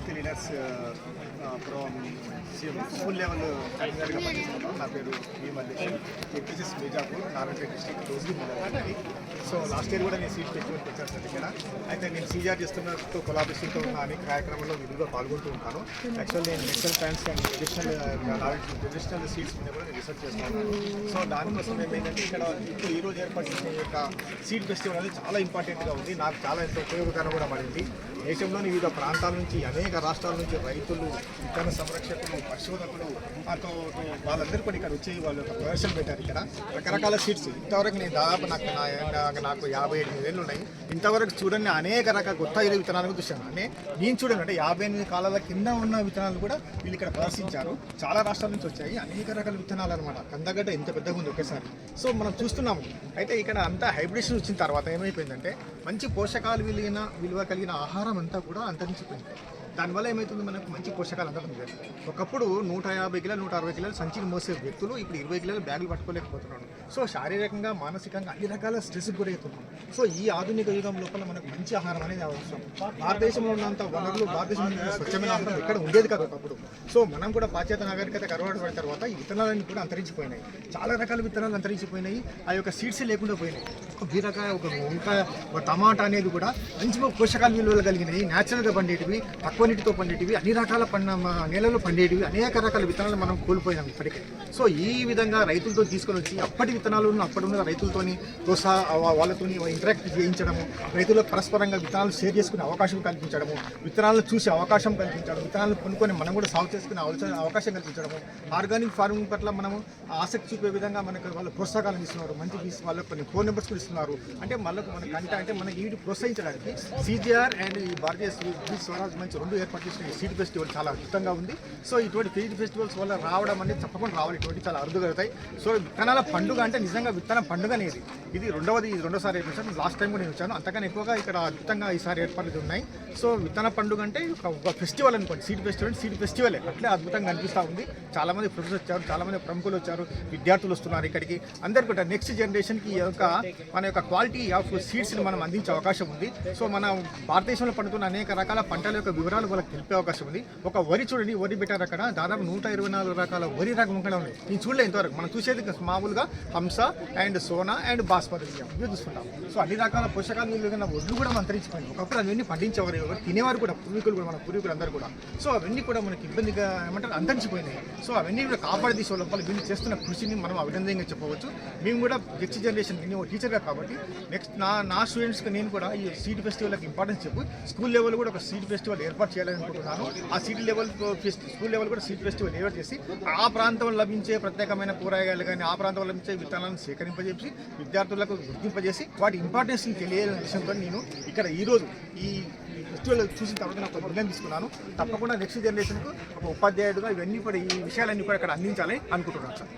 Youth leaders school level కన్వీనర్గా పనిచేస్తున్నాను. నా పేరు వి మల్లేష్, ఎంపీసీఎస్ బీజాపూర్, నారాయణపేట డిస్ట్రిక్ట్ రోజు మొదలైంది. సో లాస్ట్ ఇయర్ కూడా నేను సీట్ ఫెస్టివల్కి వచ్చాను సార్ ఇక్కడ. అయితే నేను సీజార్ చేస్తున్నతో కొలాబరేషన్తో ఉన్న అనేక కార్యక్రమాల్లో విధిగా పాల్గొంటూ ఉంటాను. యాక్చువల్లీ నేను medical science and traditional seats మీద కూడా నేను రీసెర్చ్ చేస్తున్నాను. సో దానికోసం ఏమైందంటే ఇక్కడ ఇప్పుడు ఈరోజు ఏర్పాటు చేసిన ఈ యొక్క సీడ్ ఫెస్టివల్ అనేది చాలా ఇంపార్టెంట్గా ఉంది. నాకు చాలా ఎంతో ఉపయోగకరంగా కూడా పడింది. దేశంలోని వివిధ ప్రాంతాల నుంచి అనేక రాష్ట్రాల నుంచి రైతులు, విత్తన సంరక్షకులు, పరిశోధకులు వాళ్ళందరూ కూడా ఇక్కడ వచ్చి వాళ్ళు ప్రదర్శన పెట్టారు. ఇక్కడ రకరకాల సీడ్స్ ఇంతవరకు నేను దాదాపు నాకు 57 ఏళ్ళు ఉన్నాయి. ఇంతవరకు చూడండి అనేక రకాల కొత్త విత్తనాలను చూశాను. నేను చూడండి అంటే 58 కాలాల కింద ఉన్న విత్తనాలు కూడా వీళ్ళు ఇక్కడ ప్రదర్శించారు. చాలా రాష్ట్రాల నుంచి వచ్చాయి అనేక రకాల విత్తనాలు అనమాట. కందగడ్డ ఎంత పెద్దగా ఉంది ఒకేసారి. సో మనం చూస్తున్నాము. అయితే ఇక్కడ అంతా హైబ్రిడేషన్ వచ్చిన తర్వాత ఏమైపోయిందంటే మంచి పోషకాలు విలువ కలిగిన ఆహారం అంతా కూడా అంతరించిపోయింది. దానివల్ల ఏమవుతుంది, మనకు మంచి పోషకాలు అందడం లేదు. ఒకప్పుడు 150 కిలోలు 160 కిలోలు సంచిని మోసే వ్యక్తులు ఇప్పుడు 20 కిలోలు బ్యాగులు పట్టుకోలేకపోతున్నాడు. సో శారీరకంగా మానసికంగా అన్ని రకాల స్ట్రెస్ గురవుతున్నాం. సో ఈ ఆధునిక యుగం లోపల మనకు మంచి ఆహారం అనేది అవసరం. భారతదేశంలో ఉన్నంత వనరులు భారతదేశంలో స్వచ్ఛమైన ఆహారం ఎక్కడ ఉండేది కాదు ఒకప్పుడు. సో మనం కూడా పాశ్చాత్య నాగరికత అలవాటు పడిన తర్వాత ఈ విత్తనాలన్నీ కూడా అంతరించిపోయినాయి. చాలా రకాల విత్తనాలు అంతరించిపోయినాయి. ఆ యొక్క సీడ్స్ లేకుండా పోయినాయి. ఒక బీరకాయ, ఒక వంకాయ, ఒక టమాటా అనేది కూడా మంచి పోషకాల విలువలు కలిగినాయి. న్యాచురల్గా పండేటివి, తక్కువ నీటితో పండేటివి, అన్ని రకాల నేలలో పండేటివి, అనేక రకాల విత్తనాలు మనం కోల్పోయినాం ఇప్పటికే. సో ఈ విధంగా రైతులతో తీసుకొని వచ్చి అప్పటి విత్తనాలు అప్పుడున్న రైతులతోని వాళ్ళతో ఇంటరాక్ట్ చేయించడము, రైతులకు పరస్పరంగా విత్తనాలు షేర్ చేసుకునే అవకాశం కల్పించడము, విత్తనాలను చూసే అవకాశం కల్పించడం, విత్తనాలను కొనుక్కొని మనం కూడా సాగు చేసుకునే అవకాశం కల్పించడము, ఆర్గానిక్ ఫార్మింగ్ పట్ల మనము ఆసక్తి చూపే విధంగా మనకు వాళ్ళు ప్రోత్సాహాలు ఇస్తున్నారు. మంచి వాళ్ళకి కొన్ని ఫోన్ నెంబర్స్ కూడా ఇస్తున్నారు. అంటే మనకు మనకి వీటి ప్రోత్సహించడానికి CGR అండ్ ఈ భారతీయ స్వరాజ్ మంచి రెండు ఏర్పాటు చేసిన సీడ్ ఫెస్టివల్ చాలా అద్భుతంగా ఉంది. సో ఇటువంటి సీడ్ ఫెస్టివల్స్ వల్ల రావడం అనేది తప్పకుండా రావాలి. ఇటువంటి చాలా అరుదుగలుగుతాయి. సో విత్తనాల పండుగ అంటే నిజంగా విత్తన పండుగ అనేది ఇది రెండోసారి ఏర్పడింది. లాస్ట్ టైం కూడా నేను వచ్చాను. అంతకన్నా ఎక్కువగా ఇక్కడ అద్భుతంగా ఈసారి ఏర్పాట్లు ఉన్నాయి. సో విత్తన పండుగ అంటే ఒక ఫెస్టివల్ అనుకోండి. సీడ్ ఫెస్టివలే అట్లే అద్భుతంగా అనిపిస్తూ ఉంది. చాలామంది ప్రొఫెసర్స్ వచ్చారు, చాలామంది ప్రముఖులు వచ్చారు, విద్యార్థులు వస్తున్నారు ఇక్కడికి. అందరికీ కూడా నెక్స్ట్ జనరేషన్కి మన యొక్క క్వాలిటీ ఆఫ్ సీడ్స్ని మనం అందించే అవకాశం ఉంది. సో మన భారతదేశంలో పండుతున్న అనేక రకాల పంటల యొక్క వివరాలు వాళ్ళకి తెలిపే అవకాశం ఉంది. ఒక వరి చూడండి, వరి పెట్టారు అక్కడ దాదాపు 124 రకాల వరి రకం కూడా ఉన్నాయి. నేను చూడలేదు ఇంతవరకు. మనం చూసేది మామూలుగా హంస అండ్ సోనా అండ్ బాస్మతి బియ్యం ఇవి చూస్తుంటాం. సో అన్ని రకాల పోషకాలు కలిగిన వడ్లు కూడా అంతరించిపోయింది. ఒకప్పుడు అవన్నీ పండించేవారు, ఎవరు తినేవారు కూడా, మన పూర్వీకులు అందరూ కూడా. సో అవన్నీ కూడా మనకి ఇబ్బందిగా ఏమంటారు అంతరించిపోయినాయి. సో అవన్నీ కూడా కాపాడదీసే లోపల వీళ్ళు చేస్తున్న కృషిని మనం అభినందనగా చెప్పవచ్చు. మేము కూడా నెక్స్ట్ జనరేషన్ నేను టీచర్గా కాబట్టి నెక్స్ట్ నా స్టూడెంట్స్కి నేను కూడా ఈ సీడ్ ఫెస్టివల్కి ఇంపార్టెన్స్ చెప్పు స్కూల్ లెవెల్ కూడా ఒక సీడ్ ఫెస్టివల్ ఏర్పాటు చేయాలని అనుకుంటున్నాను. ఆ స్కూల్ లెవెల్ కూడా సీడ్ ఫెస్టివల్ ఏర్పాటు చేసి ఆ ప్రాంతంలో లభించే ప్రత్యేకమైన కూరగాయలు కానీ ఆ ప్రాంతంలో లభించే విత్తనాలను సేకరింపజేసి విద్యార్థులకు గుర్తింపజేసి వాటి ఇంపార్టెన్స్ని తెలియని విషయంతో నేను ఇక్కడ ఈరోజు ఈ ఫెస్టివల్ చూసిన తర్వాత నాకు నిర్ణయం తీసుకున్నాను. తప్పకుండా నెక్స్ట్ జనరేషన్కు ఒక ఉపాధ్యాయుడుగా ఇవన్నీ కూడా ఈ విషయాలన్నీ కూడా ఇక్కడ అందించాలని అనుకుంటున్నాను సార్.